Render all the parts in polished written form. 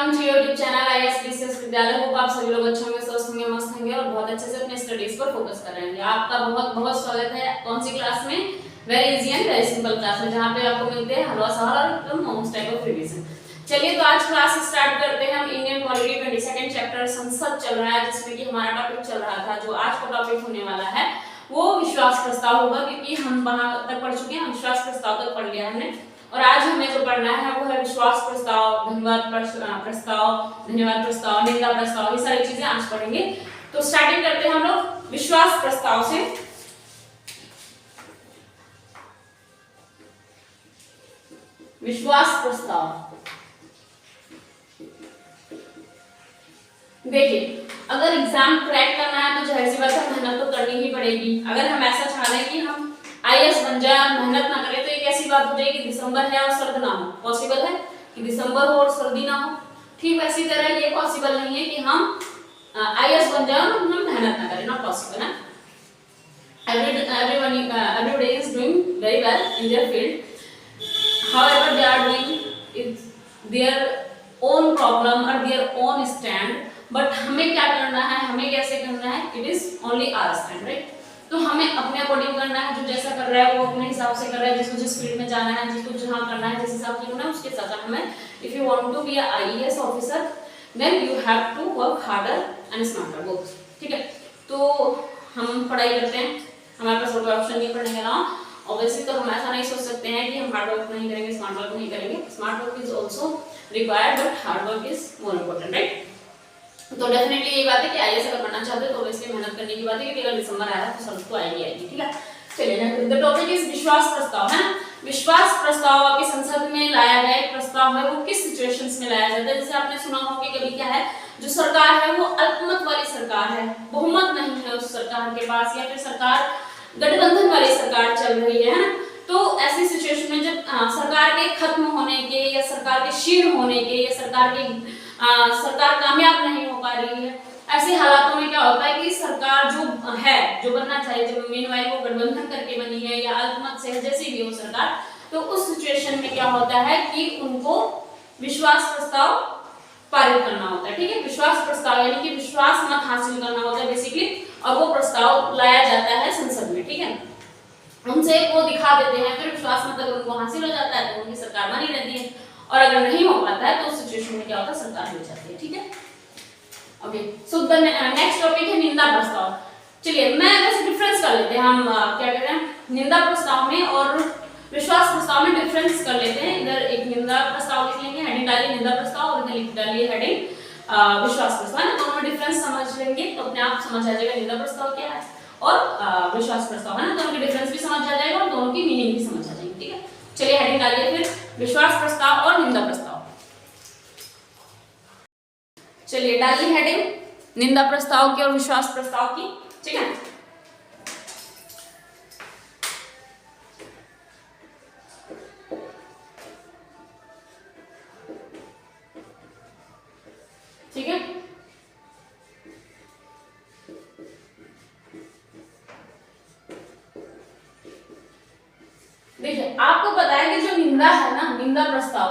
Welcome to YouTube channel आईएसपीसीएस विद्यालय। Hope आप सभी लोग अच्छे होंगे, स्वस्थ होंगे, मस्त होंगे और बहुत अच्छे से अपने स्टडीज पर फोकस कर रहे हैं। आपका बहुत बहुत स्वागत है कौन सी क्लास में? Very easy and very simple class में, जहां पे आपको मिलते हैं हलवा सवाल और एकदम मोस्ट टाइप ऑफ रिवीजन। चलिए तो आज क्लास स्टार्ट करते हैं हम। इंडियन पॉलिटी 22nd चैप्टर संसद चल रहा है, जिसमें कि हमारा टॉपिक चल रहा था, जो आज का टॉपिक होने वाला है वो विश्वास प्रस्ताव होगा, क्योंकि हम वहां तक पढ़ चुके हैं, विश्वास प्रस्ताव तक पढ़ लिया हमने। और आज हमें जो पढ़ना है वो है विश्वास प्रस्ताव, धन्यवाद प्रस्ताव, निंदा प्रस्ताव, ये सारी चीजें आज पढ़ेंगे। तो स्टार्टिंग करते हैं हम लोग विश्वास प्रस्ताव से। विश्वास प्रस्ताव देखिए, अगर एग्जाम क्रैक करना है तो जाहिर सी बात है मेहनत तो करनी ही पड़ेगी। अगर हम ऐसा चाह रहे हैं कि हम आईएएस बन जाए और मेहनत ना करें, तो एक ऐसी बात हो जाएगी दिसंबर है और सर्द ना हो। पॉसिबल है कि दिसंबर हो और सर्दी ना हो। ठीक वैसी तरह ये पॉसिबल नहीं है कि हम आईएएस बन जाए और हम मेहनत ना करें। नॉट पॉसिबल है। Everybody is doing very well in their field. However, they are doing their own problem or their own stand. But हमें क्या करना है, हमें कैसे करना है? It is only our stand, right? तो हमें अपने अकॉर्डिंग करना है। जो जैसा कर रहा है वो अपने हिसाब से कर रहा है, जिसको जिस फील्ड में जाना है, जिसको जहाँ करना है, जिस हिसाब से करना है उसके हिसाब से हमें। If you want to be a IAS officer then you have to work harder and smarter both. ठीक है, तो हम पढ़ाई करते हैं, हमारे पास कोई ऑप्शन नहीं पढ़ने का ना। ऑब्वियसली तो हम ऐसा नहीं सोच सकते हैं कि हम हार्ड वर्क नहीं करेंगे, स्मार्ट वर्क नहीं करेंगे। Smart work is also required but hard work is more important, right? तो डेफिनेटली ये बात है कि आईएएस अगर बनना चाहते हो तो ऑब्वियसली मेहनत करने की बात है, क्योंकि अगर दिसंबर आया तो सब तो आएगी। ठीक है, चलिए द टॉपिक इज विश्वास प्रस्ताव है ना। विश्वास प्रस्ताव आपकी संसद में लाया गया एक प्रस्ताव है, वो किस सिचुएशंस में लाया जाता है? जैसे आपने सुना हो कि कभी क्या है, जो सरकार है वो अल्पमत वाली सरकार है, बहुमत नहीं है उस सरकार के पास, या फिर सरकार गठबंधन वाली सरकार चल रही है ना। तो ऐसी सिचुएशन में जब सरकार के खत्म होने के या सरकार के क्षीण होने के या सरकार कामयाब नहीं हो पा रही है, ऐसे हालातों में क्या होता है कि सरकार जो है, जो बनना चाहिए, जब मीनवाइल वो गठबंधन करके बनी है या अल्पमत से जैसी भी हो सरकार, तो उस सिचुएशन में क्या होता है कि उनको विश्वास प्रस्ताव पारित करना होता है। ठीक है, विश्वास प्रस्ताव यानी कि विश्वास मत हासिल करना होता है बेसिकली, और वो प्रस्ताव लाया जाता है संसद में। ठीक है, उनसे वो दिखा देते हैं, फिर विश्वास मत अगर उनको हासिल हो जाता है तो उनकी सरकार बनी रहती है, और अगर नहीं हो पाता है तो उस सिचुएशन में क्या होता है, सरकार हिल जाती है। ठीक है, okay. So the next topic है निंदा प्रस्ताव। चलिए मैं वैसे डिफरेंस कर लेते हैं, हम क्या कहते हैं निंदा प्रस्ताव में और विश्वास प्रस्ताव में डिफरेंस कर लेते हैं। इधर एक निंदा प्रस्ताव लिख लेंगे, हेडिंग डालिए निंदा प्रस्ताव, और इधर लिख डालिए हेडिंग विश्वास प्रस्ताव। दोनों में डिफरेंस समझ लेंगे तो अपने आप समझ आ जाएगा निंदा प्रस्ताव क्या है और विश्वास प्रस्ताव है ना। दोनों के डिफरेंस भी समझ आ जाएगा और दोनों की मीनिंग भी समझ आ जाएगी। ठीक है, चलिए हेडिंग डालिए फिर विश्वास प्रस्ताव और निंदा प्रस्ताव। चलिए डालिए हेडिंग निंदा प्रस्ताव की और विश्वास प्रस्ताव की। ठीक है, ठीक है। देखिए आपको पता है कि जो निंदा है ना, निंदा प्रस्ताव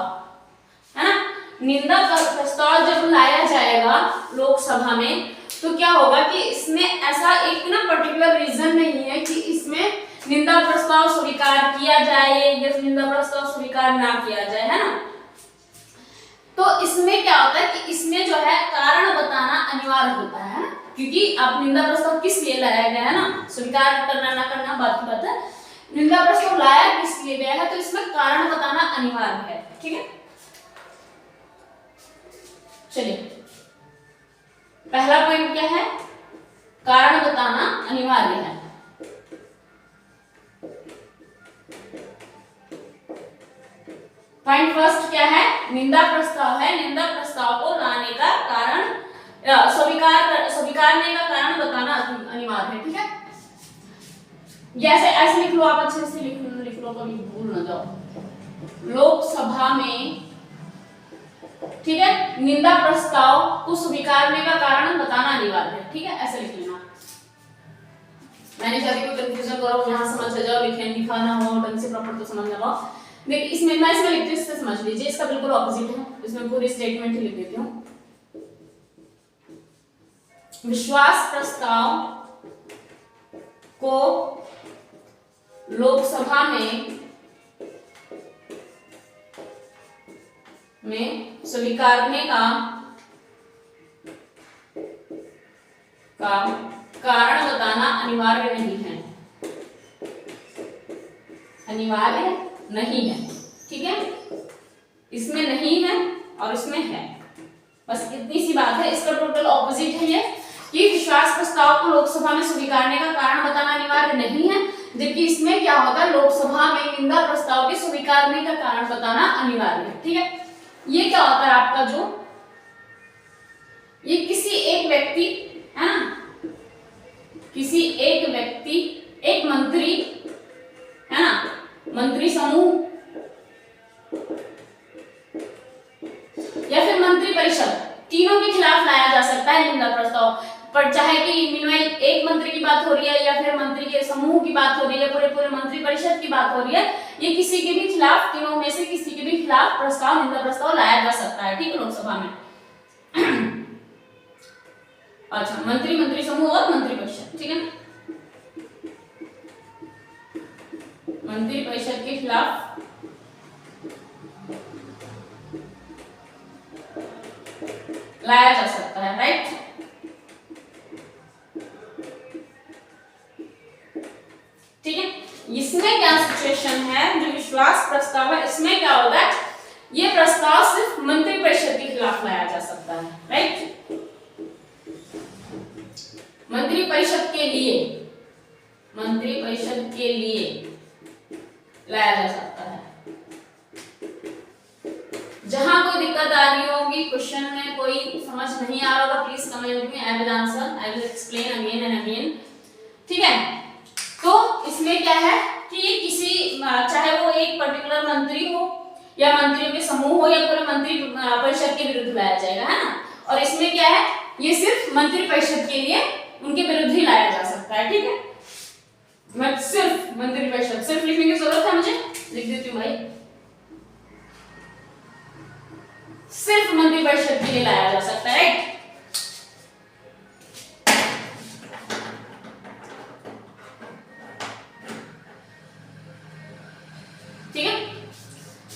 है ना, निंदा प्रस्ताव जब लाया जाएगा लोकसभा में तो क्या होगा कि इसमें ऐसा एक ना पर्टिकुलर रीजन नहीं है कि इसमें निंदा प्रस्ताव स्वीकार किया जाए या निंदा प्रस्ताव स्वीकार ना किया जाए, है ना। तो इसमें क्या होता है कि इसमें जो है कारण बताना अनिवार्य होता है, क्योंकि आप निंदा प्रस्ताव किस लिए लाया गया है ना, स्वीकार करना ना करना बात की बात है। निंदा प्रस्ताव लाया किस लिए गया है, तो इसमें कारण बताना अनिवार्य है। ठीक है, चलिए पहला पॉइंट क्या है, कारण बताना अनिवार्य है। पॉइंट फर्स्ट क्या है, निंदा प्रस्ताव है, निंदा प्रस्ताव को लाने का कारण स्वीकारने का कारण बताना अनिवार्य है। ठीक है, जैसे ऐसे लिख लो, आप अच्छे से लिख लो, कभी भूल ना जाओ। लोकसभा में, ठीक है, निंदा प्रस्ताव को स्वीकारने का कारण बताना अनिवार्य है। ठीक है, ऐसे लिख लेना। मैंने चाहती कोई कंफ्यूजन करो, यहाँ समझ आ जाओ, लिखा ना हो ढंग से प्रॉपर तो समझ ना पाओ। देखिए इसमें मैं इसमें लिखती हूँ, इससे समझ लीजिए, इसका बिल्कुल ऑपोजिट है, इसमें पूरी स्टेटमेंट ही लिख देती हूँ। विश्वास प्रस्ताव को लोकसभा में स्वीकारने का कारण बताना अनिवार्य नहीं है, अनिवार्य नहीं है, ठीक है। इसमें नहीं है और इसमें है, बस इतनी सी बात है। इसका टोटल ऑपोजिट है ये कि विश्वास प्रस्ताव को लोकसभा में स्वीकारने का कारण बताना अनिवार्य नहीं है, जबकि इसमें क्या होता है, लोकसभा में निंदा प्रस्ताव के स्वीकारने का कारण बताना अनिवार्य है, ठीक है। ये क्या होता है आपका, जो ये किसी एक व्यक्ति है ना, किसी एक व्यक्ति, एक मंत्री है ना, मंत्री समूह या फिर मंत्री परिषद, तीनों के खिलाफ लाया जा सकता है निंदा प्रस्ताव। पर चाहे कि मीनवाइल एक मंत्री की बात हो रही है या फिर मंत्री के समूह की बात हो रही है, पूरे मंत्री परिषद की बात हो रही है, ये किसी के भी खिलाफ, तीनों में से किसी के भी खिलाफ प्रस्ताव, निंदा प्रस्ताव लाया जा सकता है, ठीक है, लोकसभा में। अच्छा, मंत्री समूह और मंत्री परिषद, ठीक है। मंत्री परिषद के खिलाफ लाया जा सकता है, राइट। ठीक है, इसमें क्या सिचुएशन है, जो विश्वास प्रस्ताव है इसमें क्या होता है, ये प्रस्ताव सिर्फ मंत्री परिषद के खिलाफ लाया जा सकता है, राइट। मंत्री परिषद के लिए, मंत्री परिषद के लिए लाया जा सकता है। जहां कोई दिक्कत आ रही होगी, क्वेश्चन में कोई समझ नहीं आ रहा होगा, प्लीज कमेंट में I will answer, I will explain again and again, ठीक है। तो इसमें क्या है कि किसी, चाहे वो एक पर्टिकुलर मंत्री हो या मंत्रियों के समूह हो या पूरे मंत्री परिषद के विरुद्ध लाया जाएगा, है ना। और इसमें क्या है, ये सिर्फ मंत्री परिषद के लिए, उनके विरुद्ध ही लाया जा सकता है, ठीक है। मैं सिर्फ मंत्री परिषद, सिर्फ लिखने की जरूरत है मुझे, लिख देती हूँ भाई, सिर्फ मंत्री परिषद के लिए लाया जा सकता है, राइट। ठीक है,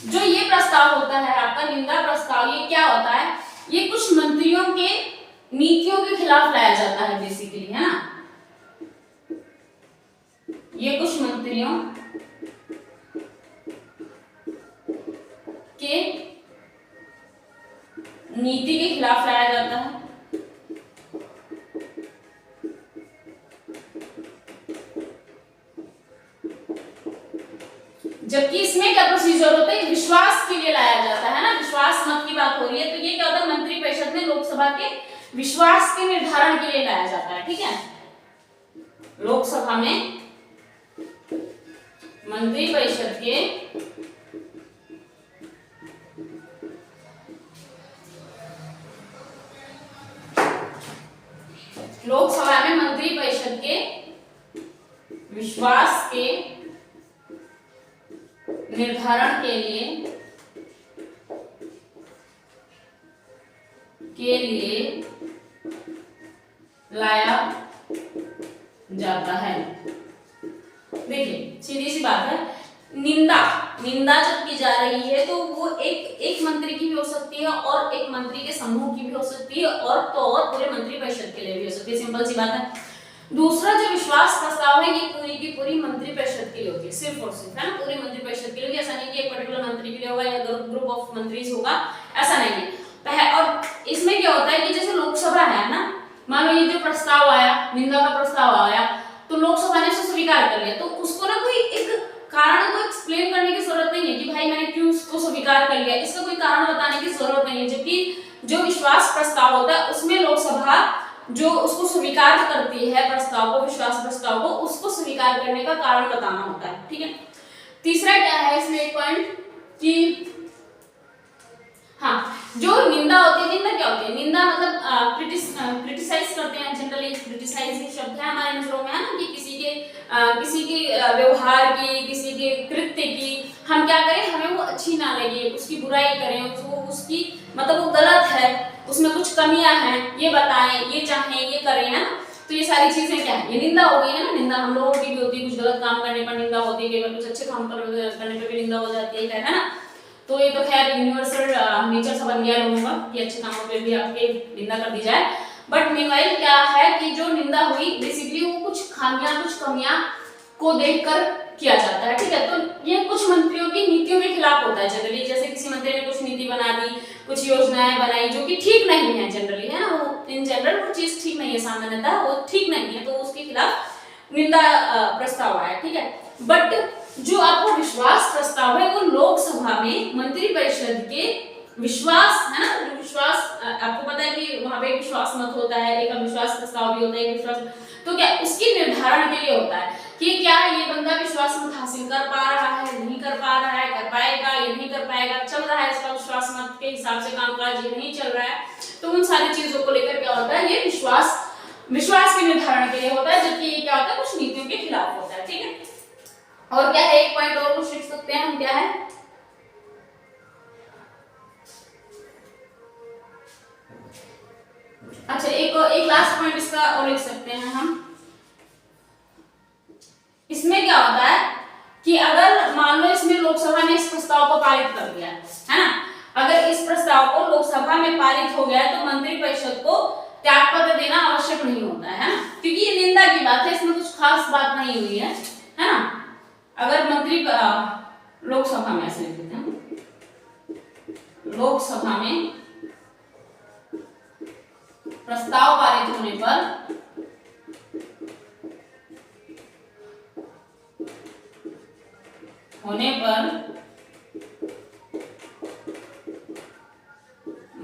जो ये प्रस्ताव होता है आपका निंदा प्रस्ताव, ये क्या होता है, ये कुछ मंत्रियों के नीतियों के खिलाफ लाया जाता है बेसिकली, है ना। ये कुछ मंत्रियों के नीति के खिलाफ लाया जाता है, जबकि इसमें क्या प्रोसीजर होता है, विश्वास के लिए लाया जाता है ना, विश्वास मत की बात हो रही है, तो ये क्या होता है, मंत्री परिषद में लोकसभा के विश्वास के निर्धारण के लिए लाया जाता है, ठीक है। लोकसभा में मंत्री परिषद के लोकसभा में मंत्री परिषद के विश्वास के निर्धारण के लिए लाया जाता है। देखिए सीधी सी बात है, निंदा जब की जा रही है तो वो एक मंत्री की भी हो सकती है और एक मंत्री के समूह की भी हो सकती है और तो और पूरे मंत्री परिषद के लिए भी हो सकती है, सिंपल सी बात है। दूसरा जो विश्वास प्रस्ताव है ये पूरी की पूरी मंत्री परिषद के लिए होती है, सिर्फ और सिर्फ, है ना, पूरी मंत्री परिषद के लिए, ऐसा नहीं कि एक पर्टिकुलर मंत्री के लिए होगा या ग्रुप ऑफ मंत्रीज होगा, ऐसा नहीं है। और इसमें क्या होता है कि जैसे लोकसभा है ना, मान लो ये जो प्रस्ताव आया, निंदा का प्रस्ताव आया, तो लोकसभा ने उसे स्वीकार कर लिया, तो उसको ना कोई एक कारण को एक्सप्लेन करने की जरूरत नहीं है कि भाई मैंने क्यों उसको स्वीकार कर लिया, इसका कोई कारण बताने की जरूरत नहीं है। जबकि जो विश्वास प्रस्ताव होता है उसमें लोकसभा जो उसको स्वीकार करती है प्रस्ताव को, विश्वास प्रस्ताव को, उसको स्वीकार करने का कारण बताना होता है, ठीक है। तीसरा क्या है इसमें एक पॉइंट कि हाँ, जो निंदा होती है, निंदा क्या होती है, निंदा मतलब क्रिटिसाइज करते हैं, जनरली क्रिटिसाइज ही शब्द है हमारे नजरों में, है ना, कि किसी के व्यवहार की, किसी के कृत्य की हम क्या करें, हमें वो अच्छी ना लगे, उसकी बुराई करें, उसकी मतलब वो गलत है, उसमें कुछ कमियां हैं, ये बताएं, ये चाहें, ये करें, है ना। तो ये सारी चीजें क्या है, ये निंदा हो गई है ना। निंदा हम लोगों की भी होती है, कुछ गलत काम करने पर निंदा होती है, कई बार कुछ अच्छे काम करने पर भी निंदा हो जाती है ना। तो ये तो खैर यूनिवर्सल नेचर सा बन गया लोगों का कि अच्छे कामों पे भी आपके निंदा कर दी जाए। बट मीनवाइल क्या है कि जो निंदा हुई बेसिकली वो कुछ खामियां, कुछ कमियां को देखकर किया जाता है, ठीक है। तो ये कुछ मंत्रियों की नीतियों के खिलाफ होता है जनरली। जैसे किसी मंत्री ने कुछ नीति बना दी, कुछ योजनाएं बनाई जो कि ठीक नहीं है जनरली, है ना, वो इन जनरल वो चीज ठीक नहीं है, सामान्यतः वो ठीक नहीं है, तो उसके खिलाफ निंदा प्रस्ताव आया, ठीक है। बट जो आपको विश्वास प्रस्ताव है वो लोकसभा में मंत्रिपरिषद के विश्वास, है ना, जो विश्वास आपको पता है कि वहां पे विश्वास मत होता है, एक अविश्वास प्रस्ताव भी होता है, एक विश्वास, तो क्या उसकी निर्धारण के लिए होता है कि क्या ये बंदा विश्वास मत हासिल कर पा रहा है, नहीं कर पा रहा है, कर पाएगा या नहीं कर पाएगा, चल रहा है इसका विश्वास मत के हिसाब से कामकाज, ये नहीं चल रहा है, तो उन सारी चीजों को लेकर क्या होता है, ये विश्वास के निर्धारण के लिए होता है, जबकि ये क्या होता है, कुछ नीतियों के खिलाफ होता है, ठीक है। और क्या है, एक पॉइंट और कुछ लिख सकते हैं हम, क्या है, अच्छा एक लास्ट पॉइंट इसका और लिख सकते हैं हम। इसमें क्या होता है कि अगर मान लो इसमें लोकसभा ने इस प्रस्ताव को पारित कर दिया है ना, अगर इस प्रस्ताव को लोकसभा में पारित हो गया तो मंत्रिपरिषद को त्यागपत्र देना आवश्यक नहीं होता है ना, क्योंकि ये निंदा की बात है, इसमें कुछ खास बात नहीं हुई है ना। अगर मंत्री लोकसभा में, ऐसे लिख देते हैं, लोकसभा में प्रस्ताव पारित होने पर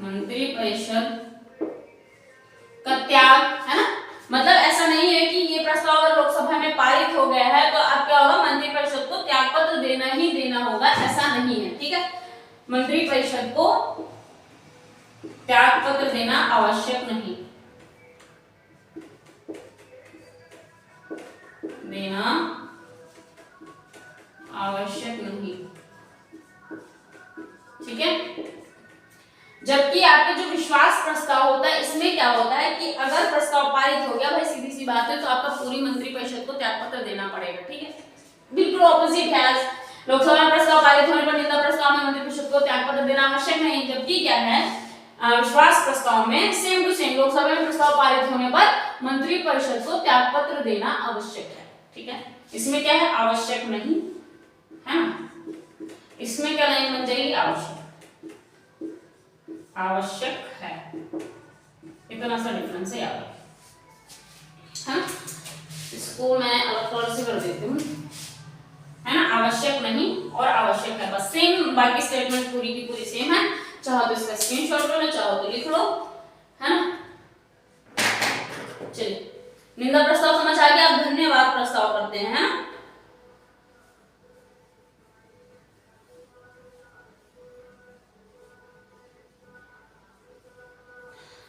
मंत्रिपरिषद का त्याग, है ना, मतलब ऐसा नहीं है कि ये प्रस्ताव अगर लोकसभा में पारित हो गया है तो अब क्या होगा, मंत्रिपरिषद को त्यागपत्र देना ही देना होगा, ऐसा नहीं है, ठीक है। मंत्रिपरिषद को त्यागपत्र देना आवश्यक नहीं, देना आवश्यक नहीं, ठीक है। जबकि आपके जो विश्वास प्रस्ताव होता है इसमें क्या होता है कि अगर प्रस्ताव पारित हो गया, भाई सीधी सी बात है, तो आपका पूरी मंत्रिपरिषद को त्यागपत्र देना पड़ेगा, ठीक है। बिल्कुल ऑपोजिट है, लोकसभा में प्रस्ताव पारित होने पर निंदा प्रस्ताव में मंत्रिपरिषद को त्यागपत्र देना आवश्यक नहीं, जबकि क्या है, विश्वास प्रस्ताव में सेम टू सेम लोकसभा में प्रस्ताव पारित होने पर मंत्रिपरिषद को त्यागपत्र देना आवश्यक है, ठीक है। इसमें क्या है, आवश्यक नहीं, है ना, इसमें क्या लाइन बन जाएगी, आवश्यक है, इतना सा डिफरेंस है यार, है ना। इसको मैं अलग कलर से कर देती हूँ, है ना, आवश्यक नहीं और आवश्यक है, बस सेम, बाकी स्टेटमेंट पूरी की पूरी सेम है, चाहो तो इसका स्क्रीनशॉट लो, चाहो तो लिख लो, है ना। चलिए, निंदा प्रस्ताव समझ आ गया, आप धन्यवाद प्रस्ताव करते हैं, है ना।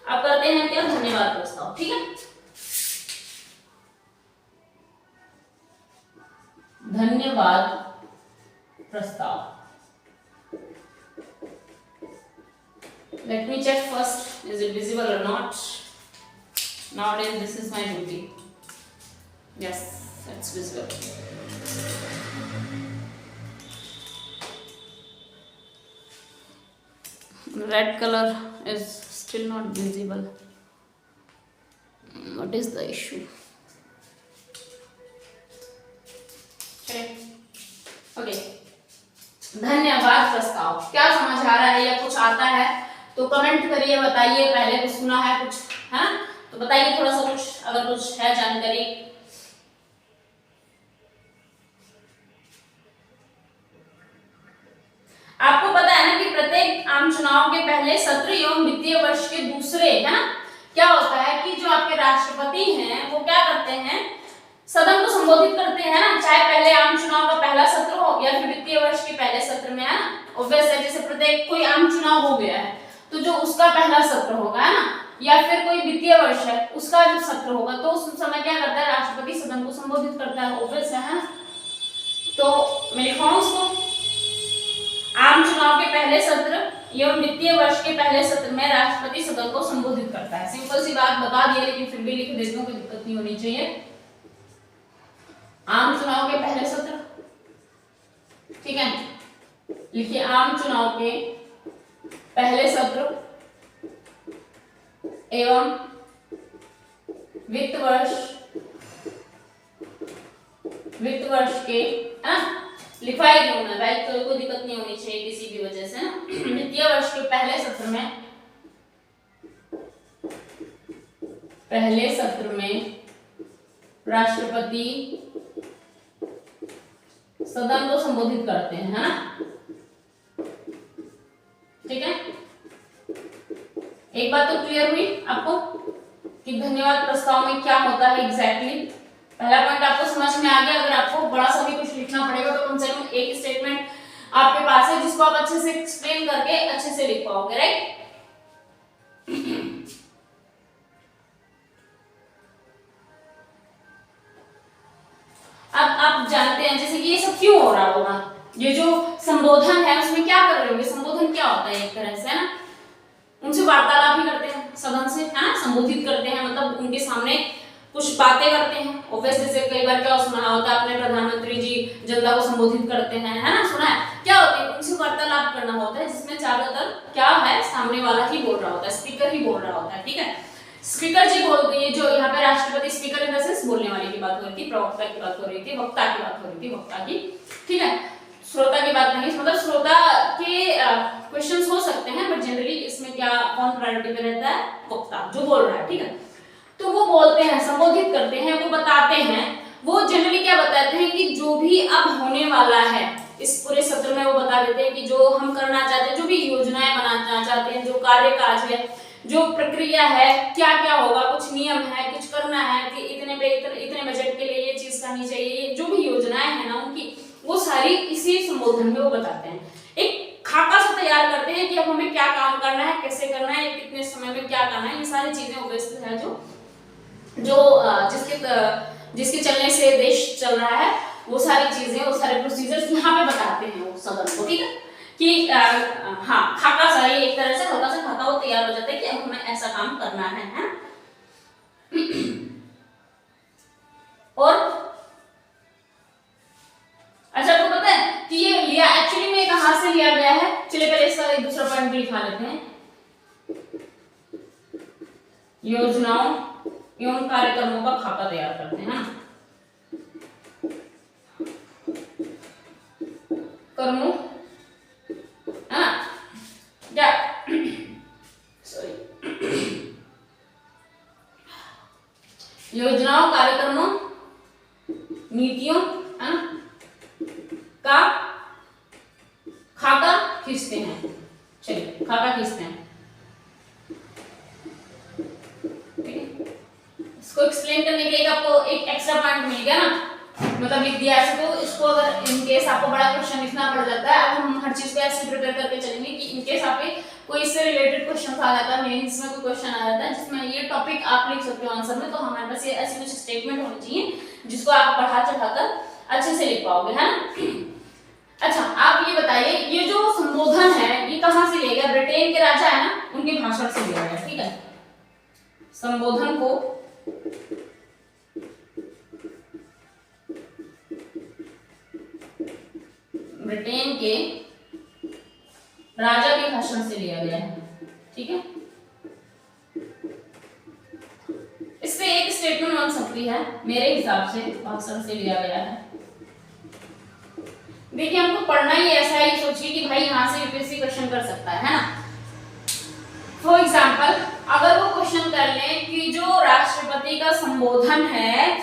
आप करते हैं क्या, धन्यवाद प्रस्ताव, ठीक है। धन्यवाद प्रस्ताव, let me check first, is it visible or not? Nowadays this is my duty, yes, it's visible. Red color is still not visible, what is the issue? Okay, धन्यवाद प्रस्ताव क्या समझ आ रहा है या कुछ आता है तो कमेंट करिए, बताइए, पहले कुछ सुना है कुछ, है ना, तो बताइए थोड़ा सा कुछ, अगर कुछ है जानकारी। आपको पता है ना कि प्रत्येक आम चुनाव के पहले सत्र एवं वित्तीय वर्ष के दूसरे, है ना, क्या होता है कि जो आपके राष्ट्रपति हैं वो क्या करते हैं, सदन को संबोधित करते हैं ना, चाहे पहले आम चुनाव का पहला सत्र हो या फिर वित्तीय वर्ष के पहले सत्र में, है ना, ऑब्वियस है, जैसे प्रत्येक कोई आम चुनाव हो गया है तो जो उसका पहला सत्र होगा, है ना, या फिर कोई वित्तीय वर्ष है उसका जो सत्र होगा, तो उस समय क्या करता है, राष्ट्रपति सदन को संबोधित करता है, ऑब्वियस है ना। तो मैं लिखवाऊं उसको, चुनाव के पहले सत्र एवं वित्तीय वर्ष के पहले सत्र में राष्ट्रपति सदन को संबोधित करता है। सिंपल सी बात बता दी, लेकिन फिर भी लिख देता हूं, कोई दिक्कत नहीं होनी चाहिए। आम चुनाव के पहले सत्र, ठीक है, लिखिए आम चुनाव के पहले सत्र एवं वित्त वर्ष के, है ना, लिखवाई क्यों ना भाई, तो कोई दिक्कत नहीं होनी चाहिए किसी भी वजह से ना। वित्तीय वर्ष के पहले सत्र में राष्ट्रपति सदन को संबोधित करते हैं, है ना, ठीक है। एक बात तो क्लियर हुई आपको कि धन्यवाद प्रस्ताव में क्या होता है एग्जैक्टली। पहला पॉइंट आपको समझ में आ गया। अगर आपको बड़ा सा भी कुछ लिखना पड़ेगा तो कम से कम एक स्टेटमेंट आपके पास है जिसको आप अच्छे से एक्सप्लेन करके अच्छे से लिख पाओगे, राइट। अब आप जानते हैं जैसे कि ये सब क्यों हो रहा होगा, ये जो संबोधन है उसमें क्या कर रहे होंगे, संबोधन क्या होता है एक तरह से, है ना, उनसे वार्तालाप ही करते हैं सदन से, है ना, संबोधित करते हैं, मतलब उनके सामने कुछ बातें करते हैं। ऑब्वियसली से कई बार क्या सुना होता है आपने, प्रधानमंत्री जी जनता को संबोधित करते हैं, है ना, सुना है। क्या होता है, उनसे वार्तालाप करना होता है जिसमें ज्यादातर क्या है, सामने वाला ही बोल रहा होता है, स्पीकर ही बोल रहा होता है, ठीक है। स्पीकर जी बोलते हैं, जो यहाँ पे राष्ट्रपति स्पीकर इन द सेंस बोलने वाले की बात हो रही थी, प्रवक्ता की बात हो रही थी, वक्ता की बात हो रही थी, वक्ता की, ठीक है, श्रोता की बात नहीं, मतलब श्रोता के क्वेश्चंस हो सकते हैं, बट जनरली इसमें क्या कौन प्रायोरिटी पे रहता है, वक्ता जो बोल रहा है, ठीक है। तो वो बोलते हैं, संबोधित करते हैं, वो बताते हैं, वो जनरली क्या बताते हैं कि जो भी अब होने वाला है इस पूरे सत्र में, वो बता देते हैं कि जो हम करना चाहते हैं, जो भी योजनाएं बनाना चाहते हैं, जो कार्य काज है, जो प्रक्रिया है, क्या क्या होगा, कुछ नियम है, कुछ करना है कि इतने पे इतने बजट के लिए ये चीज करनी चाहिए, जो भी योजनाएं है ना उनकी, वो सारी इसी संबोधन में वो बताते हैं। एक खाका सा तैयार करते हैं कि अब हमें क्या काम करना है, कैसे करना है, कितने समय में क्या करना है, ये सारी चीजें ऑब्वियसली है जो जिसके चलने से देश चल रहा है, वो सारी चीजें, वो सारे प्रोसीजर्स यहाँ पे बताते हैं वो सदन को, ठीक है, कि हाँ खाका सा, ये एक तरह से हल्का सा खाका वो तैयार हो जाता है कि अब हमें ऐसा काम करना है। और अच्छा, आपको पता है कि ये लिया एक्चुअली में कहां से लिया गया है, चलिए पहले इसका एक दूसरा पॉइंट भी लिखा लेते हैं। योजनाओं एवं कार्यक्रमों का खाका तैयार करते हैं, कर्मों, हाँ क्या, सॉरी, योजनाओं, कार्यक्रमों, नीतियों, है ना, का खाका खींचते हैं। चलिए खाका खींचते हैं, इसको एक्सप्लेन करने के लिए आपको एक एक्स्ट्रा पॉइंट मिल गया ना, मतलब लिख दिया ऐसे। तो इसको अगर इन केस आपको बड़ा क्वेश्चन लिखना पड़ जाता है, अब हम हर चीज को ऐसे प्रिपेयर करके चलेंगे कि इन केस आप कोई इससे रिलेटेड क्वेश्चन आ जाता है, मेंस में कोई क्वेश्चन आ जाता है जिसमें ये टॉपिक आप लिख सकते हो आंसर में, तो हमारे पास ये ऐसी कुछ स्टेटमेंट होनी चाहिए जिसको आप पढ़ा चढ़ाकर अच्छे से लिख पाओगे, है ना। अच्छा, आप ये बताइए, ये जो संबोधन है ये कहां से लिया गया, ब्रिटेन के राजा है ना, उनके भाषण से लिया गया, ठीक है। संबोधन को ब्रिटेन के राजा के भाषण से लिया गया है, ठीक है। इससे एक स्टेटमेंट बन सकती है मेरे हिसाब से, भाषण से लिया गया है। देखिए हमको पढ़ना ही ऐसा ही सोचिए कि भाई यहां से यूपीएससी क्वेश्चन कर सकता है ना। फॉर एग्जाम्पल अगर वो क्वेश्चन कर ले कि जो राष्ट्रपति का संबोधन है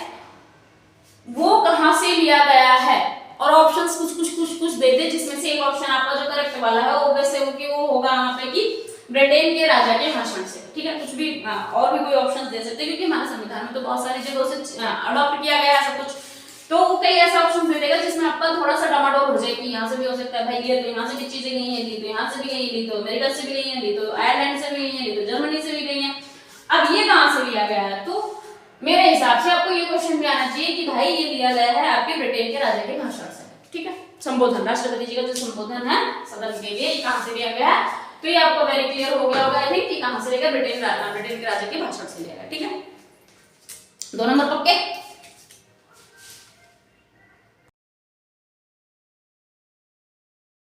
वो कहां से लिया गया है, और ऑप्शंस कुछ दे दे, जिसमें से एक ऑप्शन आपका जो करेक्ट वाला है वो वैसे वो होगा यहाँ पे कि ब्रिटेन के राजा के भाषण से, ठीक है। कुछ भी और भी कोई ऑप्शंस दे सकते हैं, क्योंकि हमारे संविधान में तो बहुत सारी जगहों से अडॉप्ट किया गया है सब कुछ, तो कई ऐसा ऑप्शन दे देगा जिसमें आपका थोड़ा सा डमाडोल हो जाए कि यहाँ से भी हो सकता है भाई, ये तो यहाँ से भी चीजें गई हैं, ली तो यहाँ से भी गई, ली तो अमेरिका से भी गई हैं, ली तो आयरलैंड से भी गई हैं, ली तो जर्मनी से भी गई हैं। अब ये कहाँ से लिया गया है, तो मेरे हिसाब से आपको ये क्वेश्चन भी आना चाहिए कि भाई ये लिया गया है आपके ब्रिटेन के राजा के भाषण से, ठीक है। संबोधन, राष्ट्रपति जी का जो संबोधन है सदन के लिए, ये कहाँ से लिया गया है? तो ये आपको वेरी क्लियर हो गया होगा आई थिंक कि कहाँ से लिया गया, ब्रिटेन के राजा के भाषण से लिया गया। ठीक है, 2 नंबर पक्के।